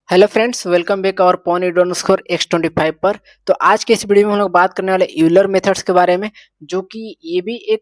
Hello friends, welcome back और pawn इडोन score x25 पर। तो आज के इस वीडियो में हम लोग बात करने वाले यूलर मेथड्स के बारे में, जो कि ये भी एक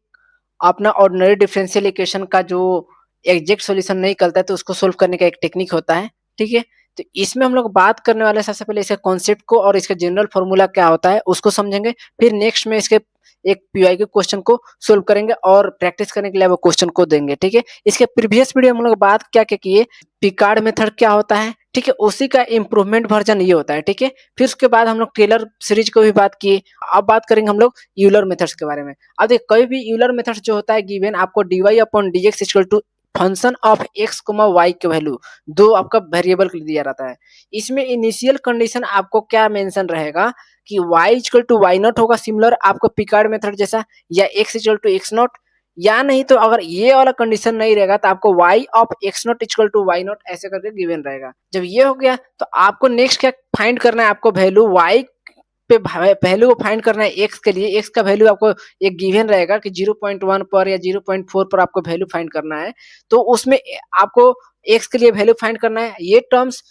अपना ऑर्डिनरी डिफरेंशियल इक्वेशन का जो एग्जैक्ट सॉल्यूशन नहीं निकलता है तो उसको सोल्व करने का एक टेक्निक होता है। ठीक है, तो इसमें हम लोग बात करने वाले हैं सबसे पहले इसके कॉन्सेप्ट को और इसका जनरल फॉर्मूला क्या होता है उसको समझेंगे। फिर नेक्स्ट में इसके एक पीवाई के क्वेश्चन को सोल्व करेंगे और प्रैक्टिस करने के लिए वो क्वेश्चन को देंगे। ठीक है, इसके प्रीवियस वीडियो में हम लोग बात क्या क्या किए, पिकार्ड मेथड क्या होता है, ठीक है, उसी का इम्प्रूवमेंट वर्जन ये होता है। ठीक है, फिर उसके बाद हम लोग टेलर सीरीज को भी बात किए। अब बात करेंगे हम लोग यूलर मेथड्स के बारे में। अब देखिए, कोई भी यूलर मेथड्स जो होता है गिवन आपको dy upon dx equal to function of x y के वैल्यू दो आपका वेरिएबल के लिए दिया रहता है। इसमें इनिशियल कंडीशन आपको क्या मेंशन रहेगा कि y equal to y not होगा सिमिलर आपको पिकार्ड मेथड जैसा, या x equal to x not, या नहीं तो अगर ये वाला कंडीशन नहीं रहेगा तो आपको y of x not equal to y not ऐसे करके गिवन रहेगा। जब ये हो गया तो आपको नेक्स्ट क्या फाइंड करना है, आपको वैल्यू y पे वैल्यू को फाइंड करना है x के लिए। x का वैल्यू आपको एक गिवन रहेगा कि 0.1 पर या 0.4 पर आपको वैल्यू फाइंड करना है, तो उसमें आपको x के लिए वैल्यू फाइंड करना है ये टर्म्स।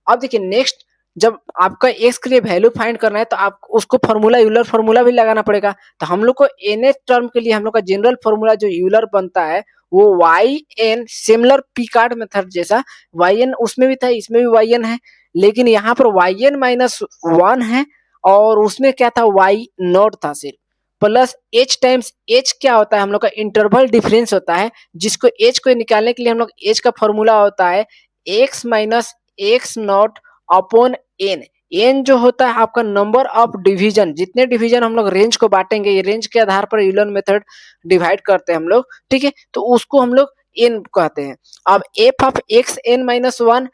अब देखिए नेक्स्ट, जब आपका x के लिए वैल्यू फाइंड करना है तो आप उसको फॉर्मूला यूलर फॉर्मूला भी लगाना पड़ेगा। तो हम लोग को एन टर्म के लिए हम लोग का जनरल फॉर्मूला जो यूलर बनता है वो y n, similar Picard method जैसा वाई एन उसमें भी था, इसमें भी वाई एन है, लेकिन यहाँ पर वाई एन माइनस वन है और उसमें क्या था वाई नॉट था सिर्फ, प्लस एच टाइम्स एच क्या होता है हम लोग का इंटरवल डिफरेंस होता है, जिसको एच को निकालने के लिए हम लोग एच का फॉर्मूला होता है x minus x not upon n. N जो होता है आपका नंबर ऑफ डिवीजन, जितने डिवीजन हम लोग रेंज को बांटेंगे, ये रेंज के आधार पर यूलर मेथड डिवाइड करते हैं हम लोग। ठीक है, तो उसको हम लोग एन कहते हैं। अब f of x n minus one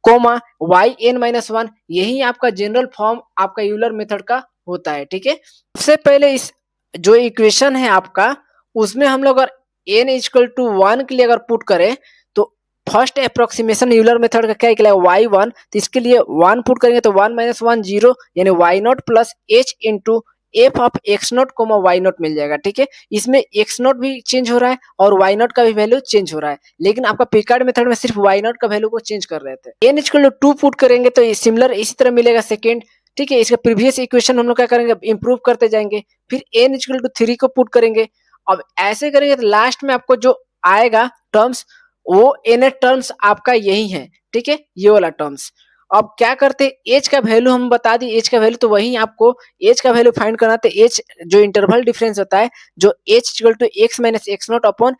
comma y n minus one, यही आपका जनरल फॉर्म आपका यूलर मेथड का होता है। ठीक है, सबसे पहले इस जो इक्वेशन है आपका, उसमें हम लोग अगर एन इक्वल टू वन के लिए अगर पुट करें तो फर्स्ट अप्रोक्सीमेशन यूलर मेथड का क्या निकलेगा वाई वन, तो इसके लिए वन पुट करेंगे तो वन माइनस वन जीरो, यानी y not plus h into f of x nought comma y nought मिल जाएगा। ठीक है, इसमें एक्स नॉट भी चेंज हो रहा है और वाई नॉट का भी वैल्यू चेंज हो रहा है, लेकिन आपका पिकार्ड मेथड में सिर्फ वाई नॉट का वैल्यू को चेंज कर रहे थे। N equal to two put करेंगे तो सिमिलर इसी तरह मिलेगा सेकेंड। ठीक है, इसका प्रीवियस इक्वेशन हम लोग क्या करेंगे, इंप्रूव करते जाएंगे। फिर एन इक्वल टू थ्री को पुट करेंगे। अब ऐसे करेंगे तो लास्ट में आपको जो आएगा टर्म्स वो एन टर्म्स आपका यही है। ठीक है, ये वाला टर्म्स। अब क्या करते, एज का वैल्यू हम बता दी, एज का वैल्यू तो वही आपको एज का वैल्यू फाइंड करना, तो एज जो इंटरवल डिफरेंस होता है जो h equal to x minus x not upon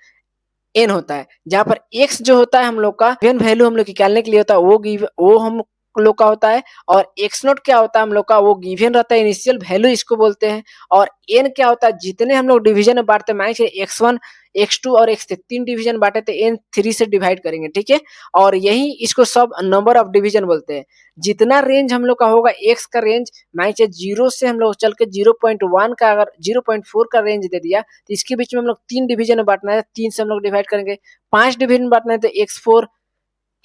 n होता है, जहां पर एक्स जो होता है हम लोग का गिवन वैल्यू हम लोग निकालने के लिए होता है वो हम लोग का होता है, और एक्स नोट क्या होता है हम लोग का वो गिवन रहता है, इनिशियल वैल्यू इसको बोलते हैं। और एन क्या होता है, जितने हम लोग डिवीजन में बांटते हैं, मान लीजिए एक्स वन एक्स टू और एक्स तीन डिवीजन बांटे तो एन थ्री से डिवाइड करेंगे। ठीक है, और यही इसको सब नंबर ऑफ डिवीजन बोलते हैं। जितना रेंज हम लोग का होगा एक्स का रेंज, मान लीजिए जीरो से हम लोग चल के 0.1 का अगर 0.4 का रेंज दे दिया तो इसके बीच में हम लोग तीन डिवीजन में बांटना है, तीन से हम लोग डिवाइड करेंगे। पांच डिवीजन बांटना है तो एक्स फोर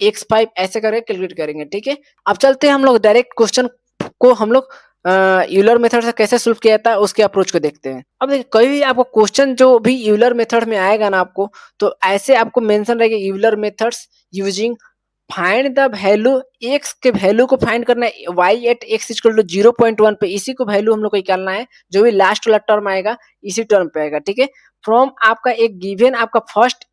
एक्स फाइव ऐसे करके कैलकुलेट करेंगे। ठीक है, अब चलते हैं हम लोग डायरेक्ट क्वेश्चन को हम लोग यूलर मेथड से कैसे सोल्व किया जाता है उसके अप्रोच को देखते हैं। अब देखिए, कोई भी आपको क्वेश्चन जो भी यूलर मेथड में आएगा ना आपको, तो ऐसे आपको मेंशन रहेगा Euler methods using find the value, x के वैल्यू को फाइंड करना है y at x equal to 0.1 पे, इसी को वैल्यू हम लोग को निकालना है, जो भी लास्ट वाला टर्म आएगा इसी टर्म पे आएगा। ठीक है, फ्रॉम आपका एक गिवन आपका फर्स्ट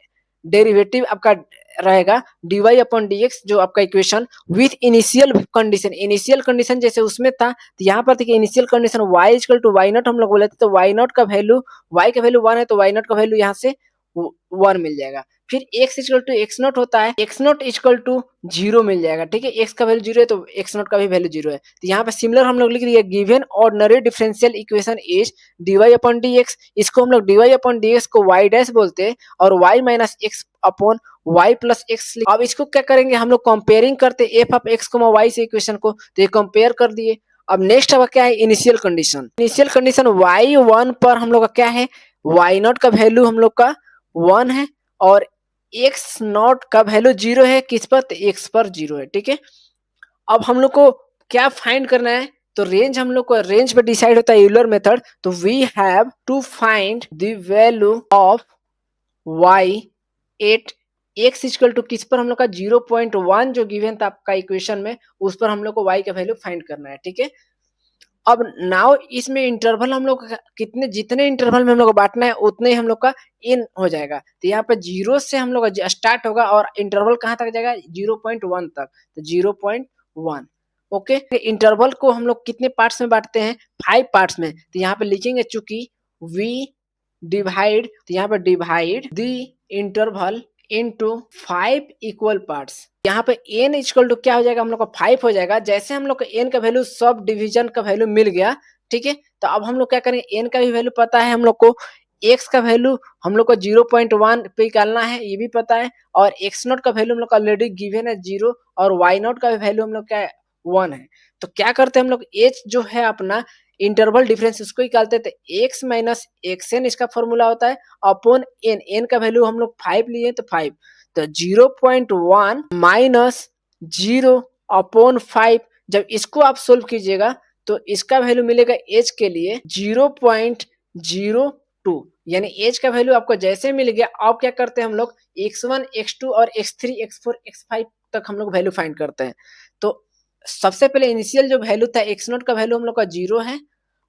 डेरिवेटिव आपका रहेगा dy अपॉन dx, जो आपका equation with initial condition, initial condition जैसे उसमें था, तो यहाँ पर देखिए initial condition y equal to y not हम लोग बोले थे, तो वाई नॉट का वैल्यू, y का वैल्यू वन है तो वाई नॉट का वैल्यू यहाँ से वन मिल जाएगा। फिर x equal to x nought होता है, x nought equal to zero मिल जाएगा। ठीक है, x का वैल्यू जीरो है तो एक्स नॉट का भी वैल्यू जीरो है, तो यहाँ पे सिमिलर हम लोग लिख दिए given ordinary differential equation is dy upon dx, इसको हम लोग dy अपॉन dx को y डैश बोलते हैं और y minus x upon y plus x. अब इसको क्या करेंगे हम लोग, कंपेयरिंग करते एफ ऑफ एक्स को वाई से इक्वेशन को, तो ये कंपेयर कर दिए। अब नेक्स्ट अब क्या है initial condition, initial condition y one पर हम लोग का क्या है, वाई नॉट का वैल्यू हम लोग का वन है और एक्स नॉट का वैल्यू जीरो है, किस पर, एक्स पर जीरो है। ठीक है, अब हम लोग को क्या फाइंड करना है, तो रेंज हम लोग को रेंज पे डिसाइड होता है यूलर मेथड, तो we have to find the value of y at x equal to किस पर हम लोग का 0.1 जो गिवन था आपका इक्वेशन में, उस पर हम लोग को y का वैल्यू फाइंड करना है। ठीक है, अब नाउ इसमें इंटरवल हम लोग कितने, जितने इंटरवल में हम लोग को बांटना है उतने ही हम लोग का इन हो जाएगा। तो यहाँ पे 0 से हम लोग का स्टार्ट होगा और इंटरवल कहाँ तक जाएगा, 0.1 तक, तो 0.1। ओके, इंटरवल को हम लोग कितने पार्ट्स में बांटते हैं, 5 पार्ट्स में। तो यहाँ पे लिखेंगे चूंकि वी डिवाइड, तो यहाँ पे divide the interval into 5 equal parts. यहाँ पे n इक्वल टू क्या हो जाएगा, हम लोग का 5 हो जाएगा। जैसे हम लोग को n का वैल्यू सब डिवीजन का वैल्यू मिल गया, ठीक है, तो अब हम लोग क्या करेंगे, n का भी वैल्यू पता है हम लोग को, x का वैल्यू हम लोग को 0.1 पे निकालना है, ये भी पता है, और x नॉट का वैल्यू हम लोग का ऑलरेडी गिवन है 0, और y नॉट का वैल्यू हम लोग क्या है 1 है। तो क्या करते हैं हम लोग, h जो है अपना इंटरवल डिफरेंस उसको निकालते थे, x माइनस xn इसका फॉर्मूला होता है, अपॉन n का वैल्यू हम लोग 5 लिए तो 5, तो 0.1 माइनस 0 अपॉन 5, जब इसको आप सोल्व कीजिएगा तो इसका वैल्यू मिलेगा h के लिए 0.02, यानी h का वैल्यू आपको जैसे मिल गया। अब क्या करते हैं हम लोग, x1 x2 और x3 x4 x5 तक हम लोग वैल्यू फाइंड करते हैं। तो सबसे पहले इनिशियल जो वैल्यू था x नॉट का वैल्यू हम लोग का 0 है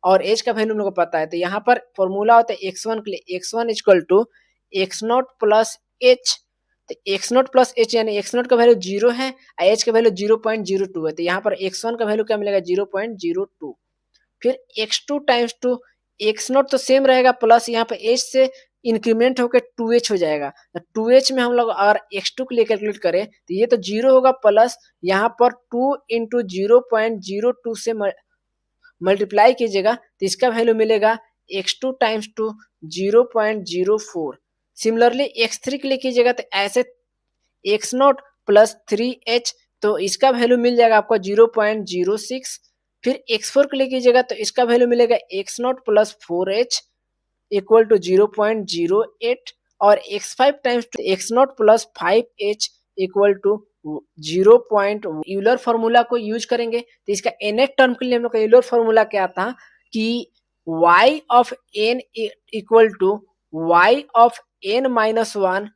और h का वैल्यू हम लोग को पता है, तो यहाँ पर फॉर्मूला होता है x1 के लिए, x1 equal to x not plus h, तो x नॉट प्लस h यानी x नॉट का वैल्यू 0 है और h का वैल्यू 0.02 है, तो यहाँ पर x1 का वैल्यू क्या मिलेगा 0.02। फिर x2 times two x not तो सेम रहेगा, प्लस यहाँ पे h से इंक्रीमेंट होकर 2h हो जाएगा, तो 2h में हम लोग अगर x2 के लिए कैलकुलेट करें तो ये तो 0 होगा, प्लस यहाँ पर 2 इंटू 0.02 से मल्टीप्लाई कीजिएगा तो इसका वैल्यू मिलेगा x2 times to 0.04। Similarly x3 के लिए कीजिएगा तो ऐसे x नॉट प्लस 3h, तो इसका वैल्यू मिल जाएगा आपको 0.06। फिर x4 के लिए कीजिएगा तो इसका वैल्यू मिलेगा x not plus 4h equal to 0.08, और x5 times two x not plus 5h equal to 0. Euler formula को यूज करेंगे तो इसका nth टर्म के लिए हम लोग का यूलर फॉर्मूला क्या था कि y of n equal to y of n minus 1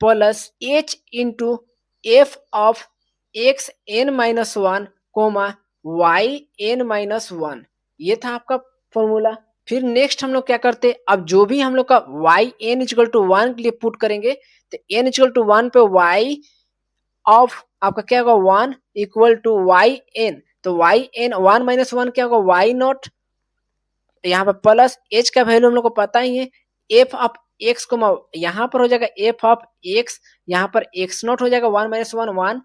plus h into f of x n minus 1 comma y n minus 1, ये था आपका फॉर्मूला। फिर नेक्स्ट हम लोग क्या करते हैं, अब जो भी हम लोग का वाई एन इक्वल टू 1 के लिए पुट करेंगे तो एन इक्वल टू 1 पे वाई ऑफ आपका क्या होगा 1 इक्वल टू वाई एन, तो वाई एन 1 माइनस 1 क्या होगा वाई नॉट, यहाँ पर प्लस एच का वैल्यू हम लोग को पता ही है, एफ ऑफ एक्स को यहाँ पर हो जाएगा एफ ऑफ एक्स, यहाँ पर एक्स नॉट हो जाएगा 1 माइनस 1 1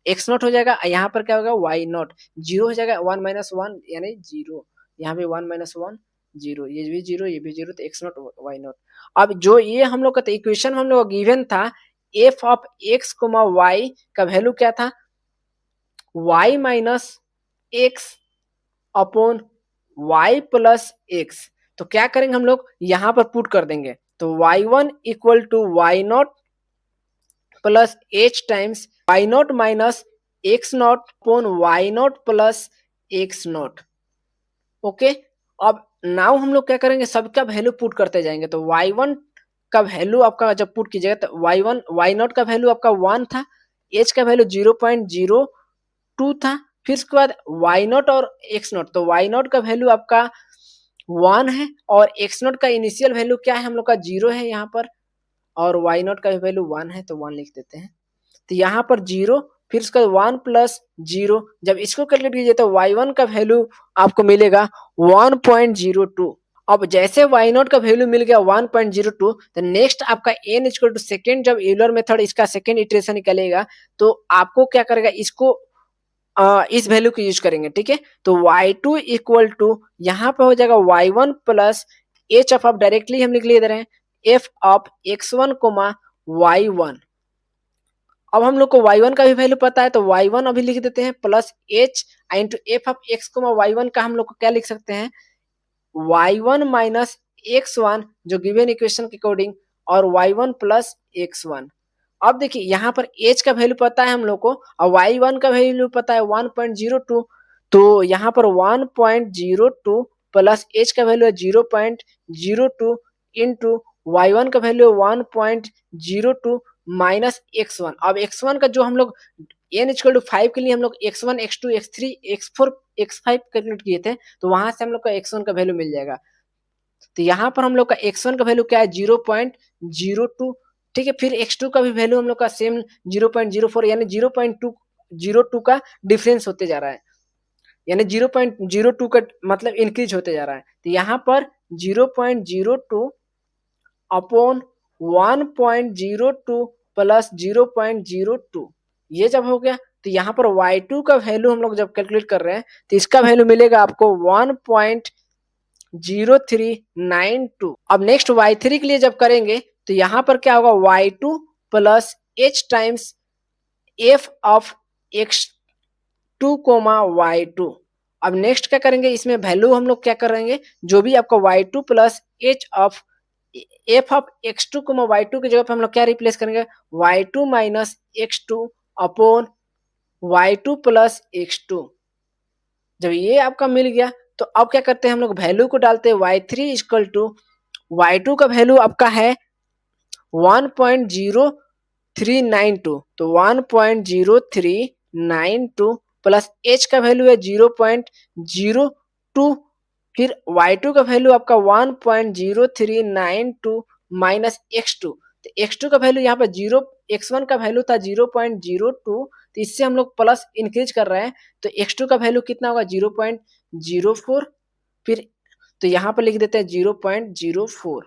एक्स नॉट हो जाएगा, यहाँ पर क्या होगा वाई नॉट 0 हो जाएगा 1 माइनस 1 यानी 0, यहाँ पे 1 माइनस 1 0, ये भी 0 ये भी 0, तो एक्स नॉट वाई नॉट। अब जो ये हम लोग का इक्वेशन हम लोग गिवन था f of x comma y का वैल्यू क्या था y minus x upon y plus x, तो क्या करेंगे हम लोग यहां पर पुट कर देंगे, तो y1 equal to y not plus h times y not minus x not upon y not plus x not. Okay, अब नाउ हम लोग क्या करेंगे सबका वैल्यू पुट करते जाएंगे, तो y1 का वैल्यू आपका जब पुट कीजिएगा तो y1 y नॉट का वैल्यू आपका 1 था, h का वैल्यू 0.02 था, फिर उसके बाद y नॉट और x नॉट, तो y नॉट का वैल्यू आपका 1 है और x नॉट का इनिशियल वैल्यू क्या है हम लोग का 0 है यहाँ पर, और y नॉट का वैल्यू 1 है तो 1 लिख देते हैं, तो यहाँ पर 0 फिर उसका 1 प्लस 0, जब इसको कैलकुलेट कीजिए तो y1 का वैल्यू आपको मिलेगा 1.02। अब जैसे y नॉट का वैल्यू मिल गया 1.02, तो नेक्स्ट आपका n इक्वल टू सेकेंड, जब यूलर मेथड इसका सेकेंड इटरेशन निकलेगा तो आपको क्या करेगा इसको इस वैल्यू को यूज करेंगे, ठीक है, तो y2 इक्वल टू यहाँ पे हो जाएगा y1 plus H of directly हम लिख ले दे रहे हैं F of x1 coma y1। अब हम लोग को y1 का भी वैल्यू पता है तो y1 अभी लिख देते हैं plus h into f of x comma y1 का हम लोग को क्या लिख सकते हैं y1 माइनस x1 जो गिवन इक्वेशन के अकॉर्डिंग, और y1 प्लस x1। अब देखिए यहाँ पर h का वैल्यू पता है हम लोग को और y1 का वैल्यू पता है 1.02, तो यहाँ पर 1.02 प्लस h का वैल्यू है 0.02 इंटू y1 का वैल्यू 1.02, माइनस x1। अब x1 का जो हम लोग n इक्वल टू 5 के लिए हम लोग x1 x2 x3 x4 x5 calculate किए थे, तो वहां से हम लोग का x1 का वैल्यू मिल जाएगा। तो यहाँ पर हम लोग का x1 का वैल्यू क्या है 0.02, ठीक है। फिर x2 का भी वैल्यू हम लोग का सेम 0.04, यानी 0.202 का डिफरेंस होते जा रहा है, यानी 0.02 का मतलब इंक्रीज होते जा रहा है। तो यहाँ पर 0.02 अपॉन 1.02 प्लस 0.02, ये जब हो गया तो यहाँ पर y2 का वैल्यू हम लोग जब कैलकुलेट कर रहे हैं तो इसका वैल्यू मिलेगा आपको 1.0392। अब नेक्स्ट y3 के लिए जब करेंगे तो यहाँ पर क्या होगा y2 plus h times f of x2 comma y2। अब नेक्स्ट क्या करेंगे, इसमें वैल्यू हम लोग क्या करेंगे, जो भी आपका y2 plus h of f of x2 comma y2 की जगह पे हम लोग क्या रिप्लेस करेंगे, y2 minus x2 upon y2 plus x2। जब ये आपका मिल गया तो अब क्या करते हैं हम लोग वैल्यू को डालते हैं y3 इक्वल टू y2 का वैल्यू आपका है 1.0392, तो 1.0392 प्लस h का वैल्यू है 0.02, फिर y2 का वैल्यू आपका 1.0392 माइनस x2। तो x2 का वैल्यू यहाँ पर x1 का वैल्यू था 0.02, तो इससे हम लोग प्लस इंक्रीज कर रहे हैं, तो x2 का वैल्यू कितना होगा 0.04। फिर तो यहाँ पर लिख देते हैं 0.04,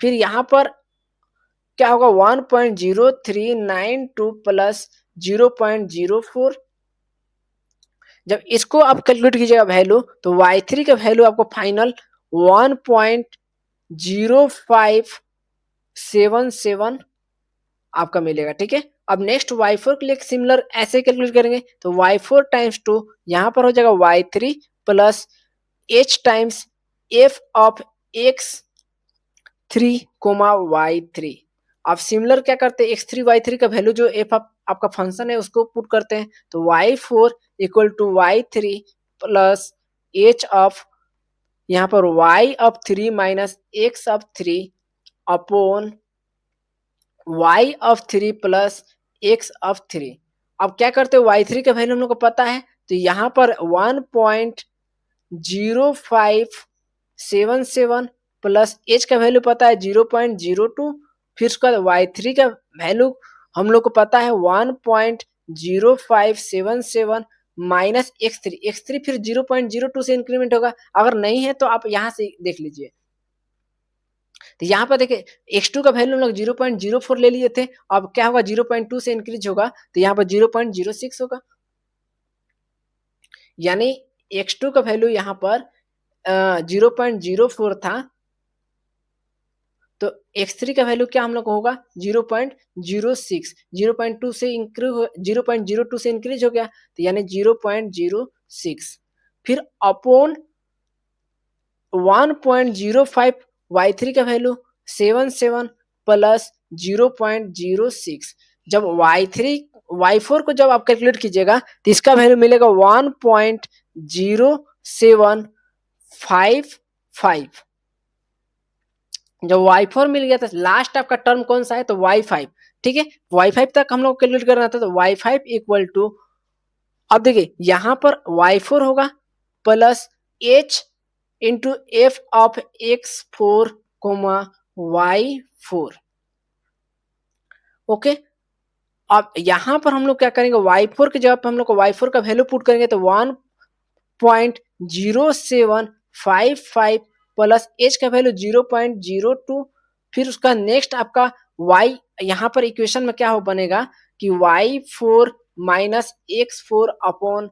फिर यहाँ पर क्या होगा 1.0392 प्लस 0.04। जब इसको आप कैलकुलेट कीजिएगा वैल्यू तो y3 का वैल्यू आपको फाइनल 1.0577 आपका मिलेगा, ठीक है। अब नेक्स्ट y4 के लिए सिमिलर ऐसे कैलकुलेट करेंगे तो y4 टाइम्स 2 यहाँ पर हो जाएगा y3 plus h times f of x3 comma y3। आप सिमिलर क्या करते हैं x3 y3 का वैल्यू जो f आपका फंक्शन है उसको पुट करते हैं, तो y4 equal to y3 plus h of यहाँ पर y of 3 minus x of 3 upon y of 3 plus x of 3। अब क्या करते हैं y3 का वैल्यू हम लोग को पता है, तो यहाँ पर 1.0577 प्लस h का वैल्यू पता है 0.02, फिर उसका y3 का वैल्यू हम लोग को पता है 1.0577 माइनस x3 फिर 0.02 से इंक्रीमेंट होगा, अगर नहीं है तो आप यहाँ से देख लीजिए। तो यहाँ पर देखिए x2 का वैल्यू हम लोग 0.04 ले लिए थे, अब क्या होगा 0.2 से इंक्रीज होगा तो यहाँ पर 0.06 होगा, यानी x2 का वैल्यू यहाँ पर 0.04 था, तो x3 का वैल्यू क्या हम लोग होगा 0.06, 0.2 से इंक्रीज 0.02 से इंक्रीज हो गया तो यानी 0.06, फिर अपॉन 1.05 y3 का वैल्यू 77 प्लस 0.06। जब y4 को जब आप कैलकुलेट कीजिएगा तो इसका वैल्यू मिलेगा 1.0755। जब y4 मिल गया तो लास्ट आपका टर्म कौन सा है, तो y5, ठीक है। y5 तक हम लोग कैलकुलेट करना था, तो y5 इक्वल टू, अब देखिए यहाँ पर y4 होगा plus h into f of x4 comma y4, okay. अब यहाँ पर हम लोग क्या करेंगे y4 की जगह पर हम लोग को y4 का वैल्यू पुट करेंगे तो 1.0755 प्लस h का वैल्यू 0.02, फिर उसका नेक्स्ट आपका y यहाँ पर इक्वेशन में क्या हो बनेगा कि y4 minus x4 upon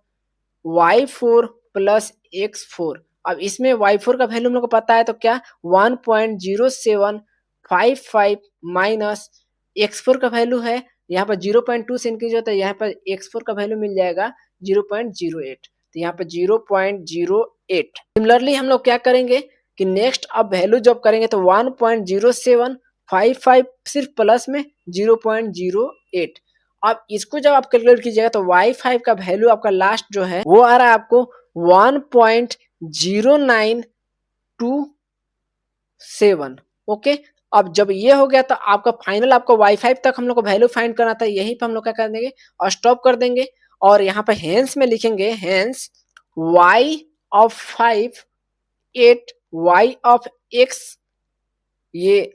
y4 plus x4। अब इसमें y4 का वैल्यू हम लोग को पता है तो क्या 1.0755 माइनस x4 का वैल्यू है यहाँ पर 0.2 से इंक्रीज होता है, यहाँ पर x4 का वैल्यू मिल जाएगा 0.08, तो यहाँ पर 0.08। सिमिलरली हम लोग क्या करेंगे कि नेक्स्ट अब वैल्यू जब करेंगे तो 1.0755 सिर्फ प्लस में 0.08। अब इसको जब आप कैलकुलेट कीजिएगा तो y5 का वैल्यू आपका लास्ट जो है वो आ रहा है आपको 1.0927, ओके। अब जब ये हो गया तो आपका फाइनल आपको y5 तक हम लोग को वैल्यू फाइंड करना था, यहीं पे हम लोग क्या कर देंगे और स्टॉप कर देंगे और यहाँ पे हेंस में लिखेंगे hence y of 5 8 y of x, ये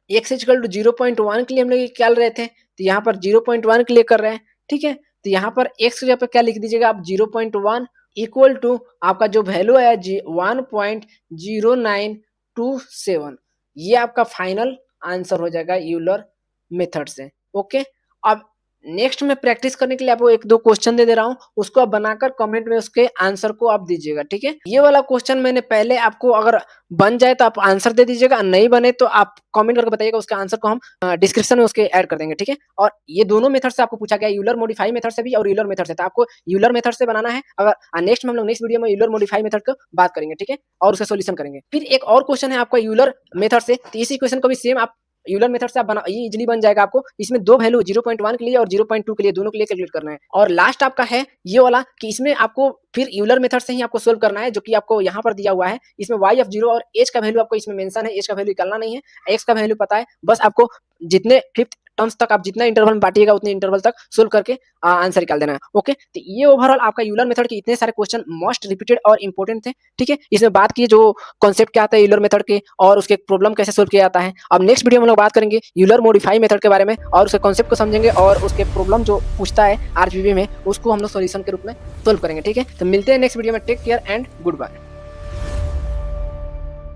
x इक्वल टू 0.1 के लिए हम लोग ये क्या ले रहे थे, तो यहाँ पर 0.1 के लिए कर रहे हैं, ठीक है। तो यहाँ पर x की जगह पे क्या लिख दीजिएगा आप 0.1 इक्वल टू आपका जो वैल्यू है 1.0927, ये आपका फाइनल आंसर हो जाएगा यूलर मेथड से। ओके, अब नेक्स्ट में प्रैक्टिस करने के लिए आपको एक दो क्वेश्चन दे रहा हूँ, उसको आप बनाकर कमेंट में उसके आंसर को आप दीजिएगा, ठीक है। ये वाला क्वेश्चन मैंने पहले आपको, अगर बन जाए तो आप आंसर दे दीजिएगा, नहीं बने तो आप कमेंट करके बताइएगा, उसका आंसर को हम डिस्क्रिप्शन में उसके ऐड कर देंगे, ठीक है। और ये दोनों मेथड से आपको पूछा गया, यूलर मॉडिफाई मेथड से भी और यूलर मेथड से, तो आपको यूलर मेथड से बनाना है। अगर नेक्स्ट में हम लोग नेक्स्ट वीडियो में यूलर मॉडिफाई मेथड को बात करेंगे, ठीक है, और उसका सोल्यूशन करेंगे। फिर एक और क्वेश्चन है आपका यूलर मेथड से, तो इसी क्वेश्चन को भी सेम आप यूलर मेथड से आप बना, ये इजीली बन जाएगा आपको। इसमें दो वैल्यू 0.1 के लिए और 0.2 के लिए, दोनों के लिए कैलकुलेट करना है। और लास्ट आपका है ये वाला कि इसमें आपको फिर यूलर मेथड से ही आपको सोल्व करना है, जो कि आपको यहाँ पर दिया हुआ है। इसमें y ऑफ 0 और h का वैल्यू आपको इसमें मेंशन है, h का वैल्यू निकालना नहीं है, x का वैल्यू पता है। बस आपको जितने फिफ्थ टर्म्स तक आप जितना इंटरवल में बांटिएगा उतने इंटरवल तक सोल्व करके आंसर निकाल देना है। ओके, तो ये ओवरऑल आपका यूलर मेथड के इतने सारे क्वेश्चन मोस्ट रिपीटेड और इंपॉर्टेंट थे, ठीक है। इसमें बात की जो कॉन्सेप्ट क्या आता है यूलर मेथड के और उसके प्रॉब्लम कैसे सोल्व किया जाता है। अब नेक्स्ट वीडियो में हम लोग बात करेंगे यूलर मॉडिफाई मेथड के बारे में और उसके कॉन्सेप्ट को समझेंगे और उसके प्रॉब्लम जो पूछता है आरजीबी में, उसको हम लोग सॉल्यूशन के रूप में सोल्व करेंगे, ठीक है। तो मिलते हैं नेक्स्ट वीडियो में, take care and good bye.